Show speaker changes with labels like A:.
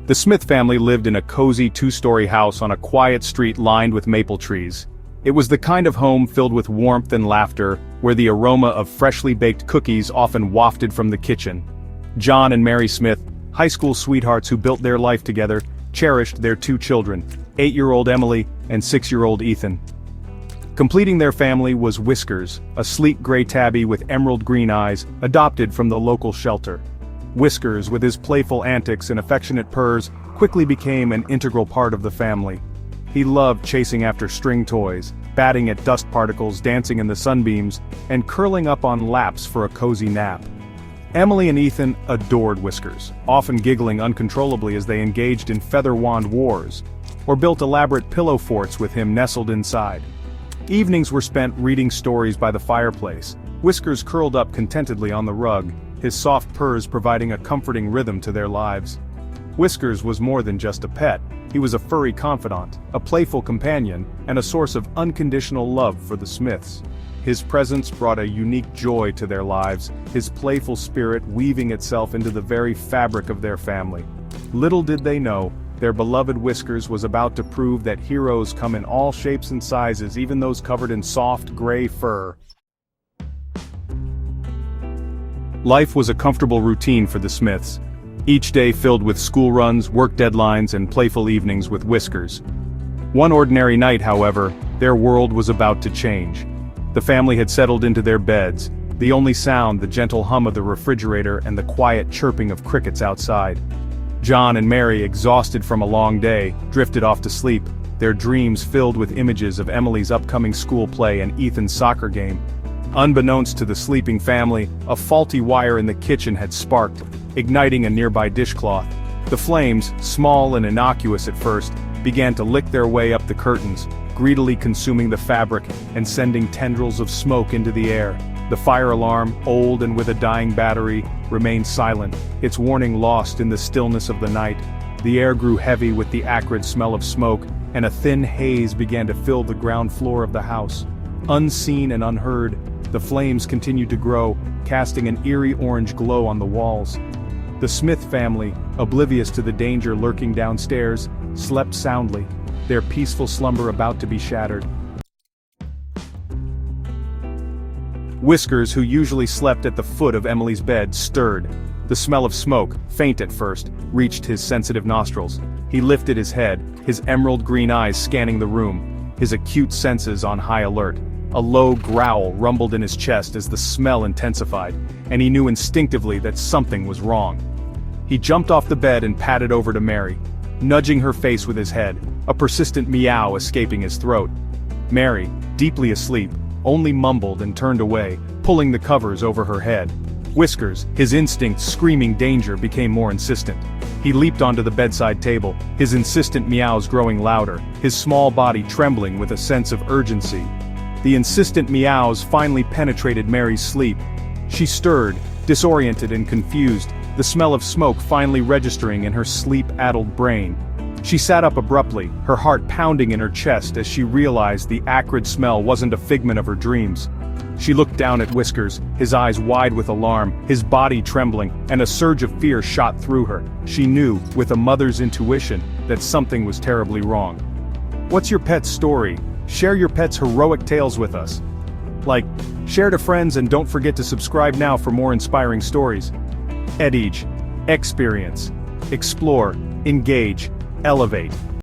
A: The Smith family lived in a cozy two-story house on a quiet street lined with maple trees. It was the kind of home filled with warmth and laughter, where the aroma of freshly baked cookies often wafted from the kitchen. John and Mary Smith, high school sweethearts who built their life together, cherished their two children, 8-year-old Emily and 6-year-old Ethan. Completing their family was Whiskers, a sleek gray tabby with emerald green eyes, adopted from the local shelter. Whiskers, with his playful antics and affectionate purrs, quickly became an integral part of the family. He loved chasing after string toys, batting at dust particles, dancing in the sunbeams, and curling up on laps for a cozy nap. Emily and Ethan adored Whiskers, often giggling uncontrollably as they engaged in feather wand wars, or built elaborate pillow forts with him nestled inside. Evenings were spent reading stories by the fireplace, Whiskers curled up contentedly on the rug, his soft purrs providing a comforting rhythm to their lives. Whiskers was more than just a pet, he was a furry confidant, a playful companion, and a source of unconditional love for the Smiths. His presence brought a unique joy to their lives, his playful spirit weaving itself into the very fabric of their family. Little did they know, their beloved Whiskers was about to prove that heroes come in all shapes and sizes, even those covered in soft, gray fur. Life was a comfortable routine for the Smiths, each day filled with school runs, work deadlines, and playful evenings with Whiskers. One ordinary night, however, their world was about to change. The family had settled into their beds, the only sound the gentle hum of the refrigerator and the quiet chirping of crickets outside. John and Mary, exhausted from a long day, drifted off to sleep, their dreams filled with images of Emily's upcoming school play and Ethan's soccer game. Unbeknownst to the sleeping family, a faulty wire in the kitchen had sparked, igniting a nearby dishcloth. The flames, small and innocuous at first, began to lick their way up the curtains, greedily consuming the fabric and sending tendrils of smoke into the air. The fire alarm, old and with a dying battery, remained silent, its warning lost in the stillness of the night. The air grew heavy with the acrid smell of smoke, and a thin haze began to fill the ground floor of the house. Unseen and unheard, the flames continued to grow, casting an eerie orange glow on the walls. The Smith family, oblivious to the danger lurking downstairs, slept soundly, their peaceful slumber about to be shattered. Whiskers, who usually slept at the foot of Emily's bed, stirred. The smell of smoke, faint at first, reached his sensitive nostrils. He lifted his head, his emerald green eyes scanning the room, his acute senses on high alert. A low growl rumbled in his chest as the smell intensified, and he knew instinctively that something was wrong. He jumped off the bed and padded over to Mary, nudging her face with his head, a persistent meow escaping his throat. Mary, deeply asleep, only mumbled and turned away, pulling the covers over her head. Whiskers, his instincts screaming danger, became more insistent. He leaped onto the bedside table, his insistent meows growing louder, his small body trembling with a sense of urgency. The insistent meows finally penetrated Mary's sleep. She stirred, disoriented and confused, the smell of smoke finally registering in her sleep-addled brain. She sat up abruptly, her heart pounding in her chest as she realized the acrid smell wasn't a figment of her dreams. She looked down at Whiskers, his eyes wide with alarm, his body trembling, and a surge of fear shot through her. She knew, with a mother's intuition, that something was terribly wrong. What's your pet's story? Share your pet's heroic tales with us. Share to friends, and don't forget to subscribe now for more inspiring stories. Edge, experience, explore, engage, elevate.